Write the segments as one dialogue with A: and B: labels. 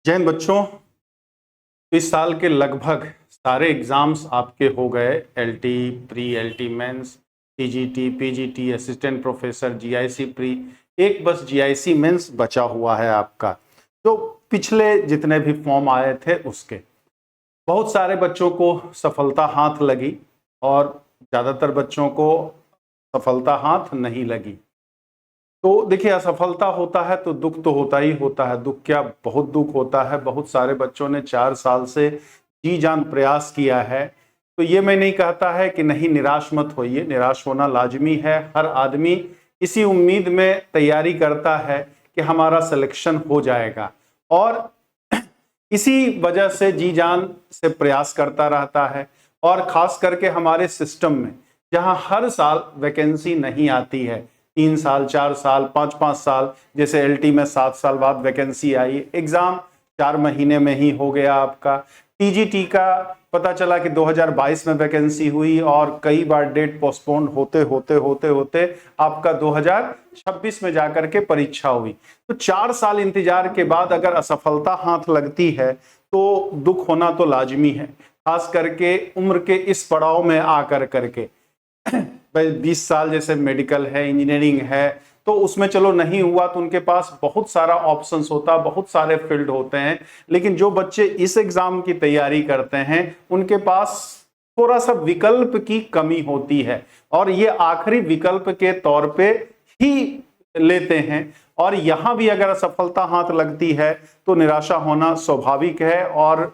A: जय हिंद बच्चों। इस साल के लगभग सारे एग्जाम्स आपके हो गए। LT, pre LT mains, TGT, PGT, assistant professor, GIC pre. एक बस जीआईसी मेंस बचा हुआ है आपका, जो पिछले जितने भी फॉर्म आए थे उसके। बहुत सारे बच्चों को सफलता हाथ लगी और ज़्यादातर बच्चों को सफलता हाथ नहीं लगी। तो देखिए, असफलता होता है तो दुख तो होता ही होता है। दुख क्या, बहुत दुख होता है। बहुत सारे बच्चों ने 4 साल से जी जान प्रयास किया है। तो ये मैं नहीं कहता है कि नहीं, निराश मत होइए। निराश होना लाजमी है। हर आदमी इसी उम्मीद में तैयारी करता है कि हमारा सिलेक्शन हो जाएगा और इसी वजह से जी जान से प्रयास करता रहता है। और खास करके हमारे सिस्टम में, जहां हर साल वैकेंसी नहीं आती है, 3 साल, 4 साल, 5-5 साल, जैसे एलटी में 7 साल बाद वैकेंसी आई, एग्जाम 4 महीने में ही हो गया आपका। टीजीटी का पता चला कि 2022 में वैकेंसी हुई और कई बार डेट पोस्टपोन होते होते होते होते आपका 2026 में जाकर के परीक्षा हुई। तो 4 साल इंतजार के बाद अगर असफलता हाथ लगती है तो दुख होना तो लाजमी है, खास करके उम्र के इस पड़ाव में आकर करके। 20 साल जैसे मेडिकल है, इंजीनियरिंग है, तो उसमें चलो नहीं हुआ तो उनके पास बहुत सारा ऑप्शंस होता, बहुत सारे फील्ड होते हैं। लेकिन जो बच्चे इस एग्जाम की तैयारी करते हैं उनके पास थोड़ा सा विकल्प की कमी होती है और ये आखिरी विकल्प के तौर पे ही लेते हैं। और यहां भी अगर असफलता हाथ लगती है तो निराशा होना स्वाभाविक है। और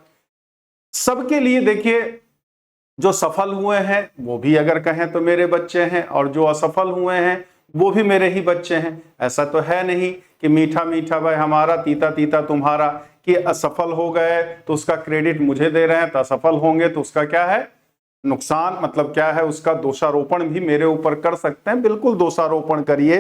A: सबके लिए देखिए, जो सफल हुए हैं वो भी अगर कहें तो मेरे बच्चे हैं और जो असफल हुए हैं वो भी मेरे ही बच्चे हैं। ऐसा तो है नहीं कि मीठा मीठा भाई हमारा, तीता तीता तुम्हारा, कि असफल हो गए तो उसका क्रेडिट मुझे दे रहे हैं, तो असफल होंगे तो उसका क्या है, नुकसान, मतलब क्या है, उसका दोषारोपण भी मेरे ऊपर कर सकते हैं। बिल्कुल दोषारोपण करिए,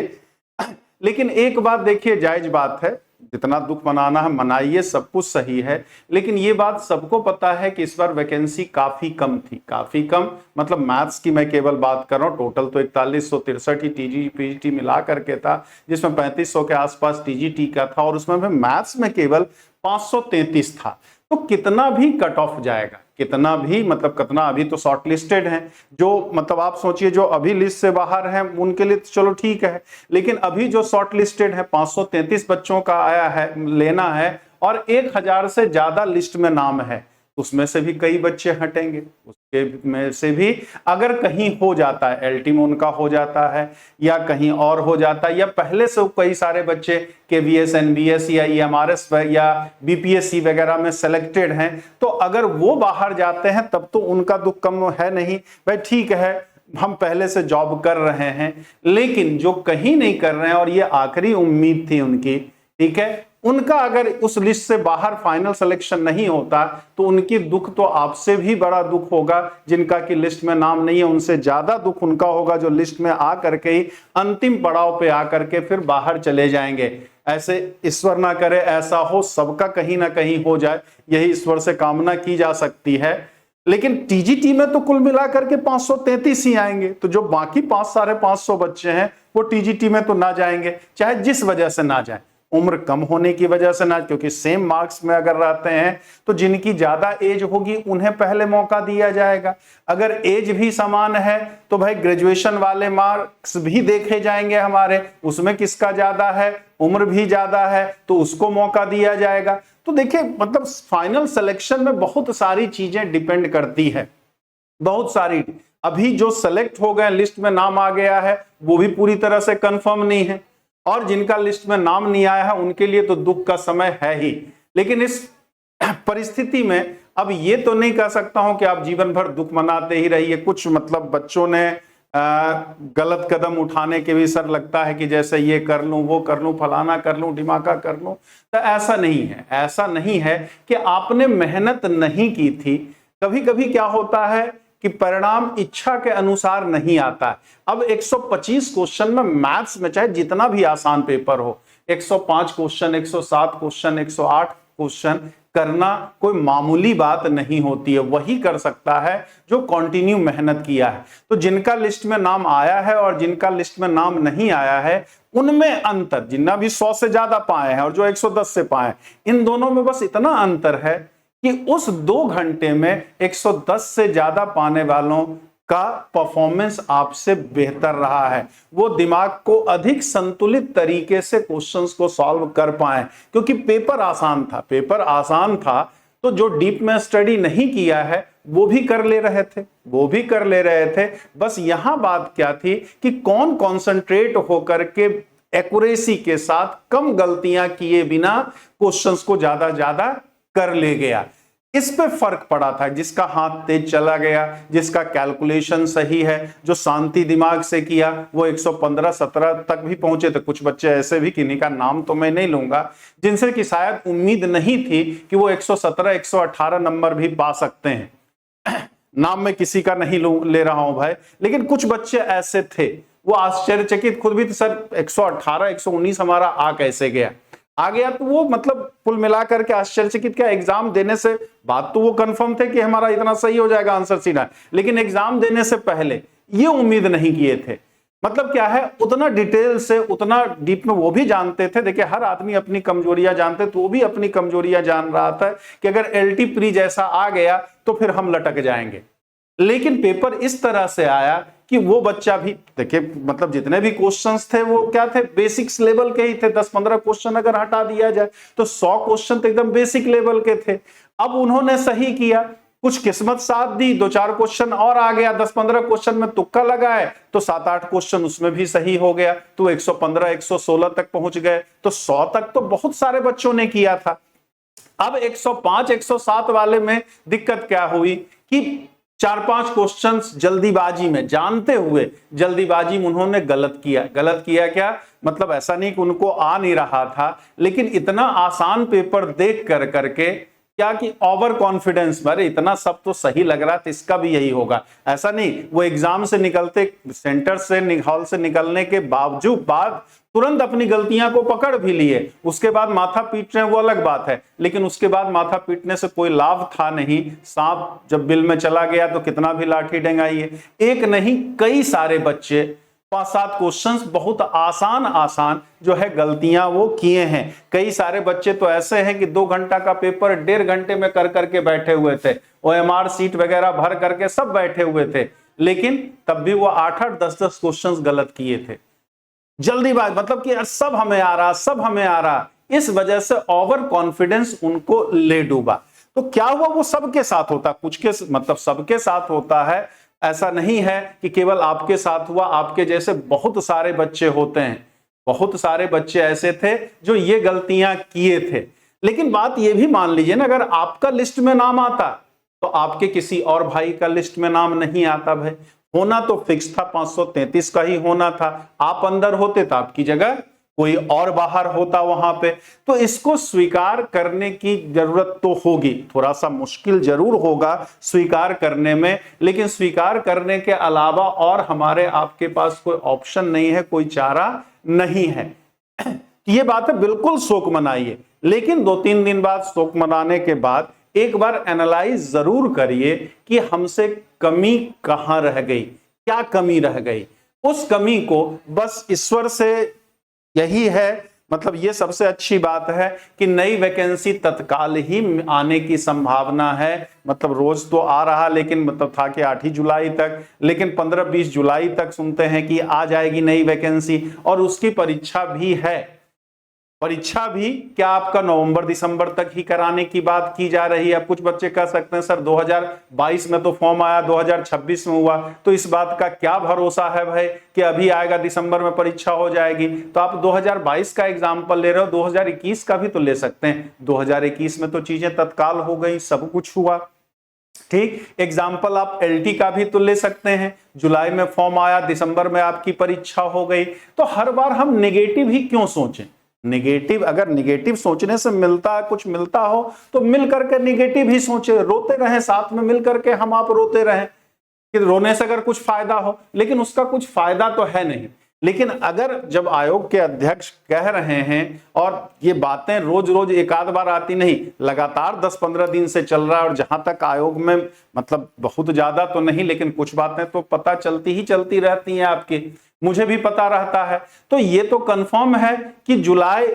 A: लेकिन एक बात देखिए, जायज बात है, जितना दुख मनाना है मनाइए, सब कुछ सही है। लेकिन ये बात सबको पता है कि इस बार वैकेंसी काफी कम थी। काफी कम मतलब मैथ्स की मैं केवल बात कर रहा हूं। टोटल तो 4163 ही टीजी पीजीटी मिला करके था, जिसमें 3500 के आसपास टीजीटी का था और उसमें मैथ्स में केवल 533 था। तो कितना भी कट ऑफ जाएगा, कितना भी मतलब कितना, अभी तो शॉर्ट लिस्टेड हैं, जो मतलब आप सोचिए जो अभी लिस्ट से बाहर हैं उनके लिए तो चलो ठीक है, लेकिन अभी जो शॉर्ट लिस्टेड है 533 बच्चों का आया है, लेना है, और 1000 से ज्यादा लिस्ट में नाम है, उसमें से भी कई बच्चे हटेंगे। उसके में से भी अगर कहीं हो जाता है, एलटी में उनका हो जाता है या कहीं और हो जाता है, या पहले से कई सारे बच्चे केवीएस, एनबीएस या ईएमआरएस या बीपीएससी वगैरह में सेलेक्टेड हैं, तो अगर वो बाहर जाते हैं तब तो उनका दुख कम है नहीं। भाई ठीक है, हम पहले से जॉब कर रहे हैं, लेकिन जो कहीं नहीं कर रहे हैं और ये आखिरी उम्मीद थी उनकी, ठीक है, उनका अगर उस लिस्ट से बाहर फाइनल सिलेक्शन नहीं होता तो उनकी दुख तो आपसे भी बड़ा दुख होगा। जिनका की लिस्ट में नाम नहीं है उनसे ज्यादा दुख उनका होगा जो लिस्ट में आ करके ही अंतिम पड़ाव पे आकर के फिर बाहर चले जाएंगे। ऐसे ईश्वर ना करे ऐसा हो, सबका कहीं ना कहीं हो जाए, यही ईश्वर से कामना की जा सकती है। लेकिन टीजीटी में तो कुल मिलाकर के 533 ही आएंगे, तो जो बाकी 500 बच्चे हैं वो टीजीटी में तो ना जाएंगे, चाहे जिस वजह से ना जाए, उम्र कम होने की वजह से ना, क्योंकि सेम मार्क्स में अगर रहते हैं तो जिनकी ज्यादा एज होगी उन्हें पहले मौका दिया जाएगा। अगर एज भी समान है तो भाई ग्रेजुएशन वाले मार्क्स भी देखे जाएंगे हमारे, उसमें किसका ज्यादा है, उम्र भी ज्यादा है तो उसको मौका दिया जाएगा। तो देखिए, मतलब फाइनल सिलेक्शन में बहुत सारी चीजें डिपेंड करती है, बहुत सारी। अभी जो सेलेक्ट हो गए, लिस्ट में नाम आ गया है, वो भी पूरी तरह से कंफर्म नहीं है, और जिनका लिस्ट में नाम नहीं आया है उनके लिए तो दुख का समय है ही। लेकिन इस परिस्थिति में अब ये तो नहीं कह सकता हूं कि आप जीवन भर दुख मनाते ही रहिए। कुछ मतलब बच्चों ने गलत कदम उठाने के भी सर लगता है कि जैसे ये कर लूं, वो कर लूं, फलाना कर लूं, ढिमाका कर लूं, तो ऐसा नहीं है। ऐसा नहीं है कि आपने मेहनत नहीं की थी। कभी कभी क्या होता है कि परिणाम इच्छा के अनुसार नहीं आता है। अब 125 क्वेश्चन में मैथ्स में चाहे जितना भी आसान पेपर हो, 105 क्वेश्चन, 107 क्वेश्चन, 108 क्वेश्चन करना कोई मामूली बात नहीं होती है। वही कर सकता है जो कंटिन्यू मेहनत किया है। तो जिनका लिस्ट में नाम आया है और जिनका लिस्ट में नाम नहीं आया है उनमें अंतर, जितना भी 100 से ज्यादा पाए हैं और जो 110 से पाए, इन दोनों में बस इतना अंतर है कि उस 2 घंटे में 110 से ज्यादा पाने वालों का परफॉर्मेंस आपसे बेहतर रहा है। वो दिमाग को अधिक संतुलित तरीके से क्वेश्चंस को सॉल्व कर पाए, क्योंकि पेपर आसान था। पेपर आसान था तो जो डीप में स्टडी नहीं किया है वो भी कर ले रहे थे, वो भी कर ले रहे थे। बस यहां बात क्या थी कि कौन कॉन्सेंट्रेट होकर के एक्यूरेसी के साथ कम गलतियां किए बिना क्वेश्चंस को ज्यादा कर ले गया। इस पे फर्क पड़ा था। जिसका हाथ तेज चला गया, जिसका कैलकुलेशन सही है, जो शांति दिमाग से किया, वो 115-17 तक भी पहुंचे थे। कुछ बच्चे ऐसे भी, किन्हीं का नाम तो मैं नहीं लूंगा, जिनसे कि शायद उम्मीद नहीं थी कि वो 117-118 नंबर भी पा सकते हैं। नाम मैं किसी का नहीं ले रहा हूं भाई, लेकिन कुछ बच्चे ऐसे थे, वो आश्चर्यचकित खुद भी, सर 118-119 हमारा आ कैसे गया, आ गया। तो वो मतलब कुल मिलाकर के आश्चर्यचकित क्या, एग्जाम देने से बात तो वो कंफर्म थे कि हमारा इतना सही हो जाएगा आंसर सीधा, लेकिन एग्जाम देने से पहले ये उम्मीद नहीं किए थे। मतलब क्या है, उतना डिटेल से, उतना डीप में वो भी जानते थे। देखिए, हर आदमी अपनी कमजोरियां जानते, तो वो भी अपनी कमजोरियां जान रहा था कि अगर एलटी प्री जैसा आ गया तो फिर हम लटक जाएंगे। लेकिन पेपर इस तरह से आया कि वो बच्चा भी, देखिए मतलब जितने भी क्वेश्चंस थे वो क्या थे, बेसिक्स लेवल के ही थे। 10-15 क्वेश्चन अगर हटा दिया जाए तो 100 क्वेश्चन तो एकदम बेसिक लेवल के थे। अब उन्होंने सही किया, कुछ किस्मत साथ दी, 2-4 क्वेश्चन और आ गया। 10-15 क्वेश्चन में तुक्का लगाए तो 7-8 क्वेश्चन उसमें भी सही हो गया, तो 115-116 तक पहुंच गए। तो 100 तक तो बहुत सारे बच्चों ने किया था। अब 105-107 वाले में दिक्कत क्या हुई कि 4-5 क्वेश्चंस जल्दीबाजी में, जानते हुए जल्दीबाजी में उन्होंने गलत किया। गलत किया क्या मतलब, ऐसा नहीं कि उनको आ नहीं रहा था, लेकिन इतना आसान पेपर देख कर करके क्या कि ओवर कॉन्फिडेंस, अरे इतना सब तो सही लग रहा था, इसका भी यही होगा, ऐसा नहीं। वो एग्जाम से निकलते, सेंटर से, हॉल से निकलने के बावजूद तुरंत अपनी गलतियां को पकड़ भी लिए। उसके बाद माथा पीट रहे हैं वो अलग बात है, लेकिन उसके बाद माथा पीटने से कोई लाभ था नहीं। सांप जब बिल में चला गया तो कितना भी लाठी डंगाइए। एक नहीं, कई सारे बच्चे 5-7 क्वेश्चंस बहुत आसान जो है गलतियां वो किए हैं। कई सारे बच्चे तो ऐसे हैं कि 2 घंटा का पेपर 1.5 घंटे में कर करके बैठे हुए थे, OMR सीट वगैरह भर करके सब बैठे हुए थे, लेकिन तब भी वो 8-8, 10-10 क्वेश्चंस गलत किए थे। जल्दीबाज, मतलब कि सब हमें आ रहा, सब हमें आ रहा, इस वजह से ओवर कॉन्फिडेंस उनको ले डूबा। तो क्या हुआ, वो सबके साथ होता, कुछ के मतलब सबके साथ होता है, ऐसा नहीं है कि केवल आपके साथ हुआ। आपके जैसे बहुत सारे बच्चे होते हैं, बहुत सारे बच्चे ऐसे थे जो ये गलतियां किए थे। लेकिन बात ये भी मान लीजिए ना, अगर आपका लिस्ट में नाम आता तो आपके किसी और भाई का लिस्ट में नाम नहीं आता। भाई होना तो फिक्स था, 533 का ही होना था। आप अंदर होते तो आपकी जगह कोई और बाहर होता वहां पे। तो इसको स्वीकार करने की जरूरत तो होगी, थोड़ा सा मुश्किल जरूर होगा स्वीकार करने में, लेकिन स्वीकार करने के अलावा और हमारे आपके पास कोई ऑप्शन नहीं है, कोई चारा नहीं है। ये बात है, बिल्कुल शोक मनाइए, लेकिन 2-3 दिन बाद शोक मनाने के बाद एक बार एनालाइज जरूर करिए कि हमसे कमी कहां रह गई, क्या कमी रह गई। उस कमी को बस ईश्वर से, यही है मतलब ये सबसे अच्छी बात है कि नई वैकेंसी तत्काल ही आने की संभावना है। मतलब रोज तो आ रहा, लेकिन मतलब था कि 8 ही जुलाई तक, लेकिन 15-20 जुलाई तक सुनते हैं कि आ जाएगी नई वैकेंसी। और उसकी परीक्षा भी है, परीक्षा भी क्या आपका नवंबर-दिसंबर तक ही कराने की बात की जा रही है। अब कुछ बच्चे कह सकते हैं सर 2022 में तो फॉर्म आया, 2026 में हुआ, तो इस बात का क्या भरोसा है भाई कि अभी आएगा, दिसंबर में परीक्षा हो जाएगी। तो आप 2022 का एग्जाम्पल ले रहे हो, 2021 का भी तो ले सकते हैं। 2021 में तो चीजें तत्काल हो गई, सब कुछ हुआ, ठीक। एग्जाम्पल आप एलटी का भी तो ले सकते हैं, जुलाई में फॉर्म आया, दिसंबर में आपकी परीक्षा हो गई। तो हर बार हम नेगेटिव ही क्यों सोचें। निगेटिव, अगर निगेटिव सोचने से मिलता, कुछ मिलता हो तो मिल करके निगेटिव ही सोचे, रोते रहें साथ में मिल करके, हम आप रोते रहें कि रोने से अगर कुछ फायदा हो, लेकिन उसका कुछ फायदा तो है नहीं। लेकिन अगर जब आयोग के अध्यक्ष कह रहे हैं, और ये बातें रोज रोज एक आध बार आती नहीं, लगातार 10-15 दिन से चल रहा है, और जहां तक आयोग में मतलब बहुत ज्यादा तो नहीं, लेकिन कुछ बातें तो पता चलती ही चलती रहती हैं आपकी। मुझे भी पता रहता है। तो ये तो कंफर्म है कि जुलाई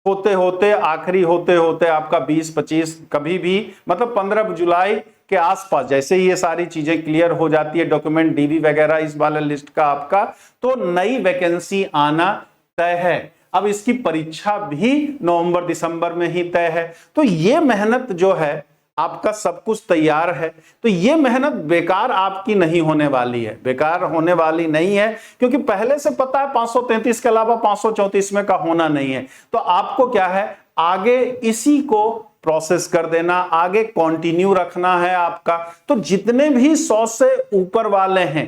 A: होते होते आखिरी होते होते आपका 20-25 कभी भी मतलब 15 जुलाई के आसपास जैसे ही ये सारी चीजें क्लियर हो जाती है, डॉक्यूमेंट डीबी वगैरह इस वाले लिस्ट का आपका, तो नई वैकेंसी आना तय है। अब इसकी परीक्षा भी नवंबर दिसंबर में ही तय है। तो ये मेहनत जो है आपका सब कुछ तैयार है, तो ये मेहनत बेकार आपकी नहीं होने वाली है, बेकार होने वाली नहीं है, क्योंकि पहले से पता है 533 के अलावा 534 में का होना नहीं है। तो आपको क्या है, आगे इसी को प्रोसेस कर देना, आगे कंटिन्यू रखना है आपका। तो जितने भी 100 से ऊपर वाले हैं,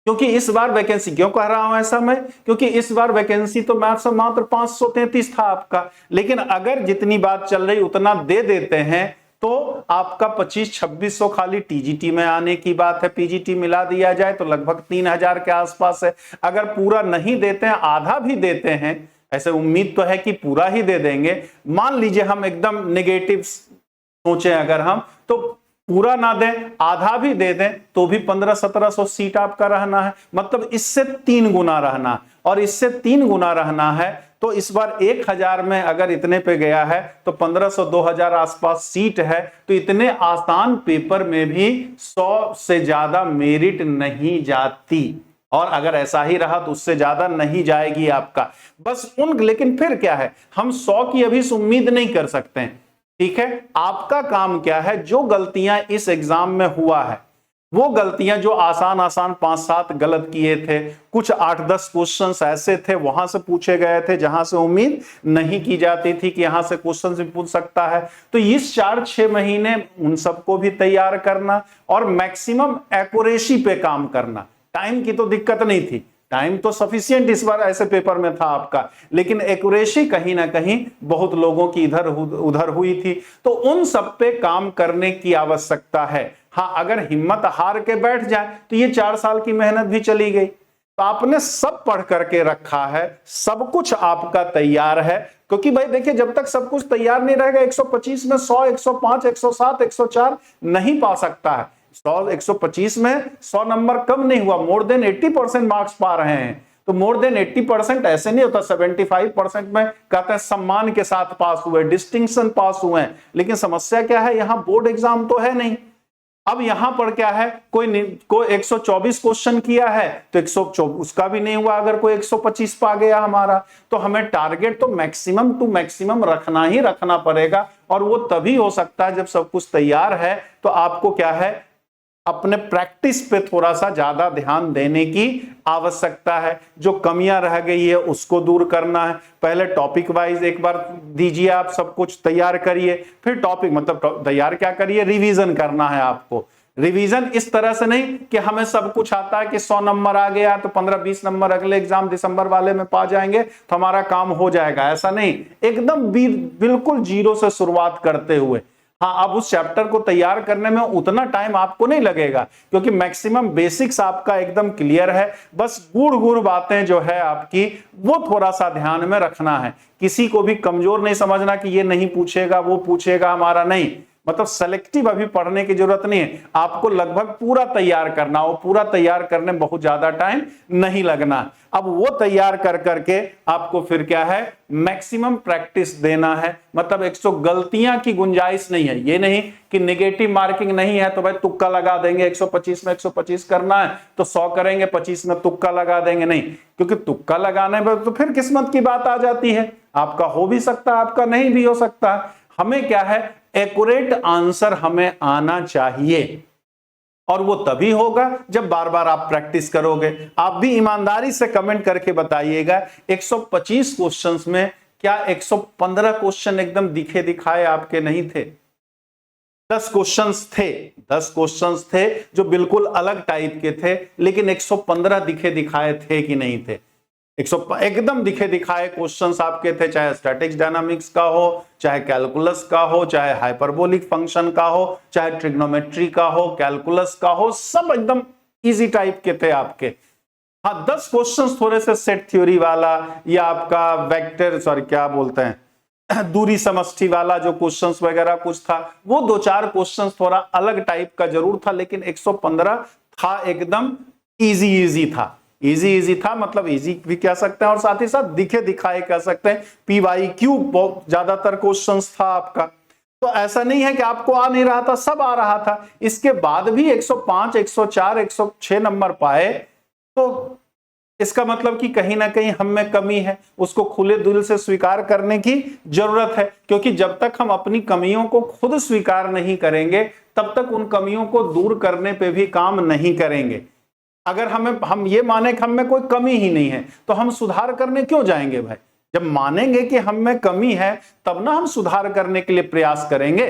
A: क्योंकि इस बार वैकेंसी क्यों कह रहा हूं ऐसा मैं, क्योंकि इस बार वैकेंसी तो मात्र 533 था आपका, लेकिन अगर जितनी बात चल रही उतना दे देते हैं तो आपका 2500-2600 खाली टीजीटी में आने की बात है। पीजीटी मिला दिया जाए तो लगभग 3000 के आसपास है। अगर पूरा नहीं देते हैं, आधा भी देते हैं, ऐसे उम्मीद तो है कि पूरा ही दे देंगे, मान लीजिए हम एकदम नेगेटिव सोचें अगर हम, तो पूरा ना दें, आधा भी दे दें, तो भी 1500-1700 सीट आपका रहना है, मतलब इससे 3 गुना रहना, और इससे 3 गुना रहना है। तो इस बार 1000 में अगर इतने पे गया है तो 1500-2000 आसपास सीट है। तो इतने आसान पेपर में भी 100 से ज्यादा मेरिट नहीं जाती, और अगर ऐसा ही रहा तो उससे ज्यादा नहीं जाएगी आपका। बस लेकिन फिर क्या है, हम 100 की अभी उम्मीद नहीं कर सकते हैं, ठीक है। आपका काम क्या है, जो गलतियां इस एग्जाम में हुआ है, वो गलतियां जो आसान 5-7 गलत किए थे, कुछ 8-10 क्वेश्चंस ऐसे थे वहां से पूछे गए थे जहां से उम्मीद नहीं की जाती थी कि यहां से क्वेश्चन भी पूछ सकता है। तो इस 4-6 महीने उन सबको भी तैयार करना और मैक्सिमम एक्यूरेसी पे काम करना। टाइम की तो दिक्कत नहीं थी, टाइम तो सफिशिएंट इस बार ऐसे पेपर में था आपका, लेकिन एक्यूरेसी कहीं ना कहीं बहुत लोगों की इधर उधर हुई थी। तो उन सब पे काम करने की आवश्यकता है। हाँ, अगर हिम्मत हार के बैठ जाए तो ये 4 साल की मेहनत भी चली गई। तो आपने सब पढ़ करके रखा है, सब कुछ आपका तैयार है, क्योंकि भाई देखिए जब तक सब कुछ तैयार नहीं रहेगा 125 में 100, 105, 107, 104 नहीं पा सकता है। 125 में 100 नंबर कम नहीं हुआ, मोर देन 80% मार्क्स पा रहे हैं। तो मोर देन 80% ऐसे नहीं होता, 75% में कहते हैं सम्मान के साथ पास हुए, डिस्टिंक्शन पास हुए हैं। लेकिन समस्या क्या है, यहां बोर्ड एग्जाम तो है नहीं। अब यहां पर क्या है, कोई 124 क्वेश्चन किया है तो 124 उसका भी नहीं हुआ, अगर कोई 125 पा गया हमारा, तो हमें टारगेट तो मैक्सिमम टू मैक्सिमम रखना ही रखना पड़ेगा। और वो तभी हो सकता है जब सब कुछ तैयार है। तो आपको क्या है, अपने प्रैक्टिस पे थोड़ा सा ज्यादा ध्यान देने की आवश्यकता है। जो कमियां रह गई है उसको दूर करना है। पहले टॉपिक वाइज एक बार दीजिए, आप सब कुछ तैयार करिए, फिर टॉपिक मतलब तैयार क्या करिए, रिवीजन करना है आपको। रिवीजन इस तरह से नहीं कि हमें सब कुछ आता है कि 100 नंबर आ गया तो 15-20 नंबर अगले एग्जाम दिसंबर वाले में पा जाएंगे तो हमारा काम हो जाएगा, ऐसा नहीं। एकदम बिल्कुल जीरो से शुरुआत करते हुए, हाँ, अब उस चैप्टर को तैयार करने में उतना टाइम आपको नहीं लगेगा, क्योंकि मैक्सिमम बेसिक्स आपका एकदम क्लियर है। बस गुड़ बातें जो है आपकी वो थोड़ा सा ध्यान में रखना है। किसी को भी कमजोर नहीं समझना कि ये नहीं पूछेगा वो पूछेगा हमारा, नहीं, मतलब सेलेक्टिव अभी पढ़ने की जरूरत नहीं है, आपको लगभग पूरा तैयार करना हो। पूरा तैयार करने में बहुत ज्यादा टाइम नहीं लगना। अब वो तैयार कर करके आपको फिर क्या है, मैक्सिमम प्रैक्टिस देना है। मतलब 100 गलतियां की गुंजाइश नहीं है। ये नहीं कि नेगेटिव मार्किंग नहीं है तो भाई तुक्का लगा देंगे, 125 में 125 करना है तो 100 करेंगे, 25 में तुक्का लगा देंगे, नहीं। क्योंकि तुक्का लगाने में तो फिर किस्मत की बात आ जाती है, आपका हो भी सकता है, आपका नहीं भी हो सकता। हमें क्या है, एक्यूरेट आंसर हमें आना चाहिए, और वो तभी होगा जब बार बार आप प्रैक्टिस करोगे। आप भी ईमानदारी से कमेंट करके बताइएगा 125 क्वेश्चंस में क्या 115 क्वेश्चन एकदम दिखे दिखाए आपके नहीं थे? 10 क्वेश्चंस थे, 10 क्वेश्चंस थे जो बिल्कुल अलग टाइप के थे, लेकिन 115 दिखे दिखाए थे कि नहीं थे? 100 एकदम दिखे दिखाए क्वेश्चंस आपके थे, चाहे स्टैटिक्स डायनामिक्स का हो, चाहे कैलकुलस का हो, चाहे हाइपरबोलिक फंक्शन का हो, चाहे ट्रिग्नोमेट्री का हो, कैलकुलस का हो, सब एकदम इजी टाइप के थे आपके। हाँ, 10 क्वेश्चंस थोड़े से सेट थ्योरी वाला या आपका वेक्टर क्या बोलते हैं दूरी समष्टि वाला जो क्वेश्चंस वगैरह कुछ था, वो 2-4 क्वेश्चंस थोड़ा अलग टाइप का जरूर था, लेकिन 115 था एकदम इजी था। इजी इजी था, मतलब इजी भी कह सकते हैं और साथ ही साथ दिखे दिखाए कह सकते हैं। PYQ बहुत ज्यादातर क्वेश्चंस था आपका, तो ऐसा नहीं है कि आपको आ नहीं रहा था, सब आ रहा था। इसके बाद भी 105, 104, 106 नंबर पाए, तो इसका मतलब कि कहीं ना कहीं हम में कमी है, उसको खुले दिल से स्वीकार करने की जरूरत है। क्योंकि जब तक हम अपनी कमियों को खुद स्वीकार नहीं करेंगे, तब तक उन कमियों को दूर करने पे भी काम नहीं करेंगे। अगर हम ये माने कि हम में कोई कमी ही नहीं है, तो हम सुधार करने क्यों जाएंगे भाई? जब मानेंगे कि हम में कमी है, तब ना हम सुधार करने के लिए प्रयास करेंगे।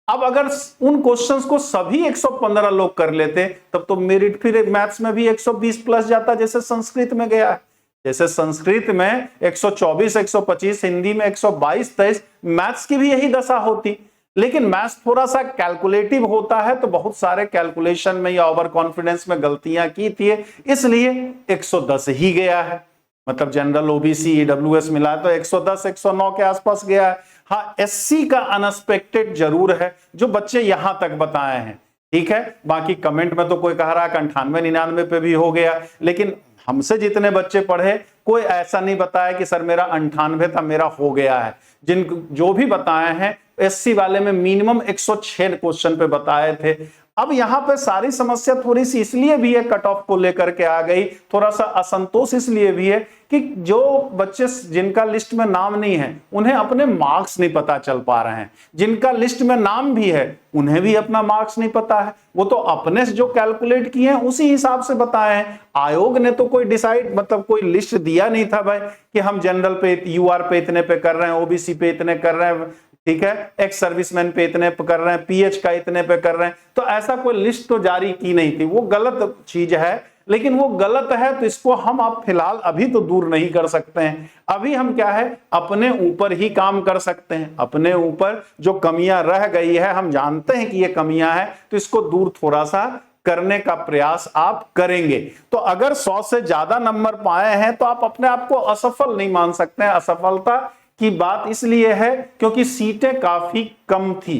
A: अब अगर उन क्वेश्चंस को सभी 115 लोग कर लेते, तब तो मेरिट फिर मैथ्स में भी 120 प्लस जाता, जैसे संस्कृत में गया है। जैसे संस्कृत में 124, 125, हिंदी में 122, 23, मैथ्स की भी यही दशा होती। लेकिन मैथ्स थोड़ा सा कैलकुलेटिव होता है, तो बहुत सारे कैलकुलेशन में या ओवर कॉन्फिडेंस में गलतियां की थी, इसलिए 110 ही गया है। मतलब जनरल, ओबीसी, ईडब्ल्यूएस मिला तो 110, 109 के आसपास गया है। हाँ, एससी का अनएक्सपेक्टेड जरूर है, जो बच्चे यहां तक बताए हैं, ठीक है। बाकी कमेंट में तो कोई कह रहा है 98, 99 पे भी हो गया, लेकिन हमसे जितने बच्चे पढ़े, कोई ऐसा नहीं बताया कि सर मेरा 98 था, मेरा हो गया है। जो भी बताए हैं, एससी वाले में मिनिमम 106 क्वेश्चन पे बताए थे। अब यहां पे सारी समस्या थोड़ी सी इसलिए भी है, कट ऑफ को लेकर के आ गई, थोड़ा सा असंतोष इसलिए भी है कि जो बच्चे जिनका लिस्ट में नाम नहीं है, उन्हें अपने मार्क्स नहीं पता चल पा रहे हैं। जिनका लिस्ट में नाम भी है, उन्हें भी अपना मार्क्स नहीं पता है। वो तो अपने से जो कैलकुलेट किए हैं उसी हिसाब से बताए हैं। आयोग ने तो कोई डिसाइड, मतलब कोई लिस्ट दिया नहीं था भाई कि हम जनरल पे, यूआर पे इतने पे कर रहे हैं, ओबीसी पे इतने कर रहे हैं, ठीक है, एक्स सर्विसमैन पे इतने पे कर रहे हैं, पीएच का इतने पे कर रहे हैं। तो ऐसा कोई लिस्ट तो जारी की नहीं थी। वो गलत चीज है, लेकिन वो गलत है तो इसको हम आप फिलहाल अभी तो दूर नहीं कर सकते हैं। अभी हम क्या है, अपने ऊपर ही काम कर सकते हैं। अपने ऊपर जो कमियां रह गई है, हम जानते हैं कि ये कमियां हैं, तो इसको दूर थोड़ा सा करने का प्रयास आप करेंगे। तो अगर 100 से ज्यादा नंबर पाए हैं, तो आप अपने आप को असफल नहीं मान सकते हैं। असफलता की बात इसलिए है क्योंकि सीटें काफी कम थी।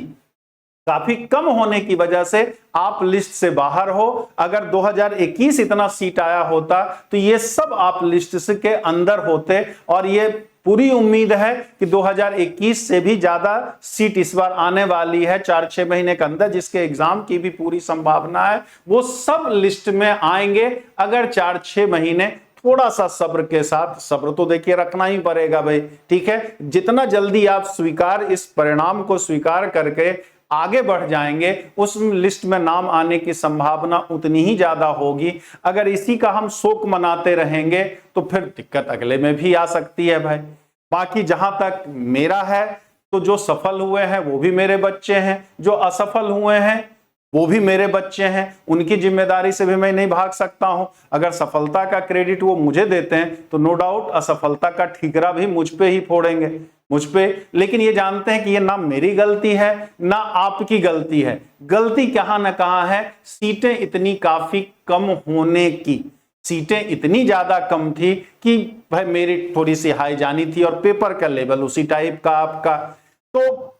A: काफी कम होने की वजह से आप लिस्ट से बाहर हो। अगर 2021 इतना सीट आया होता, तो ये सब आप लिस्ट के अंदर होते। और ये पूरी उम्मीद है कि 2021 से भी ज्यादा सीट इस बार आने वाली है 4-6 महीने के अंदर, जिसके एग्जाम की भी पूरी संभावना है। वो सब लिस्ट में आएंगे अगर 4-6 महीने थोड़ा सा सब्र के साथ, सब्र तो देखिए रखना ही पड़ेगा भाई, ठीक है। जितना जल्दी आप स्वीकार, इस परिणाम को स्वीकार करके आगे बढ़ जाएंगे, उस लिस्ट में नाम आने की संभावना उतनी ही ज्यादा होगी। अगर इसी का हम शोक मनाते रहेंगे, तो फिर दिक्कत अगले में भी आ सकती है भाई। बाकी जहां तक मेरा है, तो जो सफल हुए हैं वो भी मेरे बच्चे हैं, जो असफल हुए हैं वो भी मेरे बच्चे हैं। उनकी जिम्मेदारी से भी मैं नहीं भाग सकता हूं। अगर सफलता का क्रेडिट वो मुझे देते हैं, तो नो डाउट असफलता का ठीकरा भी मुझ पे ही फोड़ेंगे, मुझ पे। लेकिन ये जानते हैं कि ये ना मेरी गलती है ना आपकी गलती है। गलती कहां ना कहां है, सीटें इतनी काफी कम होने की। सीटें इतनी ज्यादा कम थी कि भाई मेरी थोड़ी सी हाई जानी थी, और पेपर का लेवल उसी टाइप का आपका। तो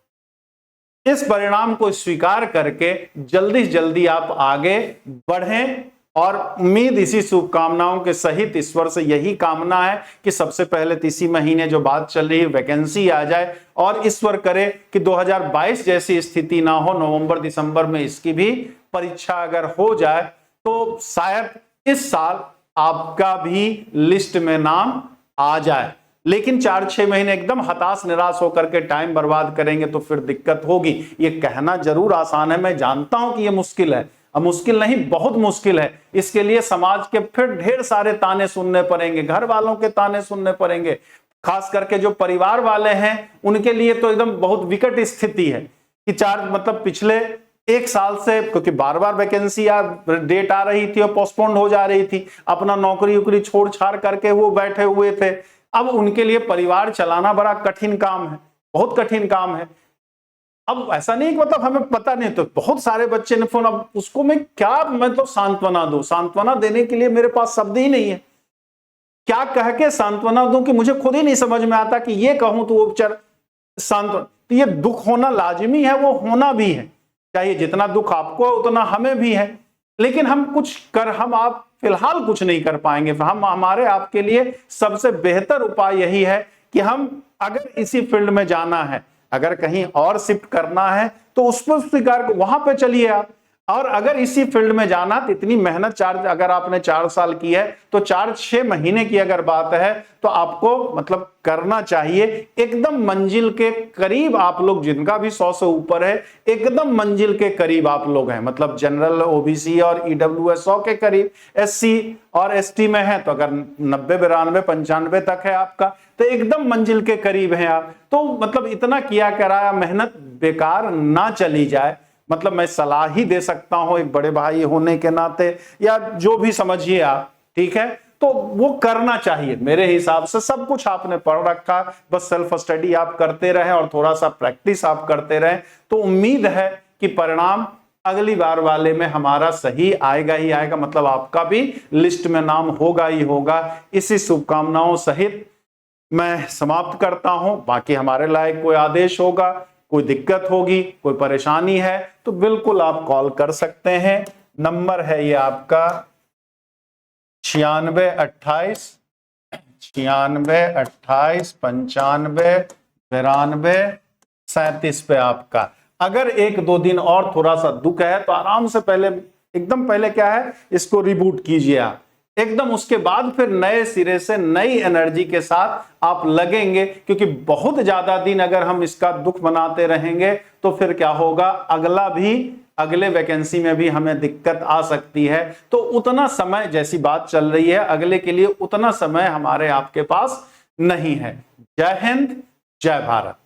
A: इस परिणाम को स्वीकार करके जल्दी से जल्दी आप आगे बढ़ें। और उम्मीद, इसी शुभकामनाओं के सहित ईश्वर से यही कामना है कि सबसे पहले इसी महीने जो बात चल रही है वैकेंसी आ जाए, और ईश्वर करे कि 2022 जैसी स्थिति ना हो, नवंबर दिसंबर में इसकी भी परीक्षा अगर हो जाए, तो शायद इस साल आपका भी लिस्ट में नाम आ जाए। लेकिन 4-6 महीने एकदम हताश निराश होकर के टाइम बर्बाद करेंगे तो फिर दिक्कत होगी। ये कहना जरूर आसान है, मैं जानता हूं कि ये मुश्किल है। अब मुश्किल नहीं, बहुत मुश्किल है। इसके लिए समाज के फिर ढेर सारे ताने सुनने पड़ेंगे, घर वालों के ताने सुनने पड़ेंगे। खास करके जो परिवार वाले हैं, उनके लिए तो एकदम बहुत विकट स्थिति है कि मतलब पिछले 1 साल से, क्योंकि बार बार वैकेंसी डेट आ रही थी और पोस्टपोन्ड हो जा रही थी, अपना नौकरी उकरी छोड़ छाड़ करके वो बैठे हुए थे। अब उनके लिए परिवार चलाना बड़ा कठिन काम है, बहुत कठिन काम है। अब ऐसा नहीं कि मतलब हमें पता नहीं, तो बहुत सारे बच्चे ने फोन, अब उसको मैं क्या मतलब सांत्वना दूं? सांत्वना देने के लिए मेरे पास शब्द ही नहीं है। क्या कह के सांत्वना दूं कि मुझे खुद ही नहीं समझ में आता कि ये कहूं तो वो बेचारा सांत्वना। तो ये दुख होना लाजिमी है, वो होना भी है, चाहिए। जितना दुख आपको उतना हमें भी है। लेकिन हम कुछ कर, हम आप फिलहाल कुछ नहीं कर पाएंगे। हम हमारे आपके लिए सबसे बेहतर उपाय यही है कि हम अगर इसी फील्ड में जाना है, अगर कहीं और शिफ्ट करना है तो उस पर स्वीकार, वहां पे चलिए आप। और अगर इसी फील्ड में जाना तो इतनी मेहनत चार, अगर आपने 4 साल की है तो 4-6 महीने की अगर बात है तो आपको मतलब करना चाहिए। एकदम मंजिल के करीब आप लोग, जिनका भी 100 से ऊपर है, एकदम मंजिल के करीब आप लोग हैं, मतलब जनरल, ओबीसी और ईडब्ल्यूएस 100 के करीब, एससी और एसटी में है तो अगर 90, 92, 95 तक है आपका, तो एकदम मंजिल के करीब हैं आप। तो मतलब इतना किया कराया मेहनत बेकार ना चली जाए, मतलब मैं सलाह ही दे सकता हूं एक बड़े भाई होने के नाते, या जो भी समझिए आप, ठीक है। तो वो करना चाहिए मेरे हिसाब से। सब कुछ आपने पढ़ रखा, बस सेल्फ स्टडी आप करते रहें और थोड़ा सा प्रैक्टिस आप करते रहें, तो उम्मीद है कि परिणाम अगली बार वाले में हमारा सही आएगा ही आएगा, मतलब आपका भी लिस्ट में नाम होगा ही होगा। इसी शुभकामनाओं सहित मैं समाप्त करता हूं। बाकी हमारे लायक कोई आदेश होगा, कोई दिक्कत होगी, कोई परेशानी है तो बिल्कुल आप कॉल कर सकते हैं। नंबर है ये आपका 9628 95 37 पे आपका। अगर 1-2 दिन और थोड़ा सा दुख है तो आराम से पहले, एकदम पहले क्या है, इसको रिबूट कीजिए आप एकदम, उसके बाद फिर नए सिरे से नई एनर्जी के साथ आप लगेंगे। क्योंकि बहुत ज्यादा दिन अगर हम इसका दुख मनाते रहेंगे तो फिर क्या होगा, अगले वैकेंसी में भी हमें दिक्कत आ सकती है। तो उतना समय, जैसी बात चल रही है, अगले के लिए उतना समय हमारे आपके पास नहीं है। जय हिंद, जय भारत।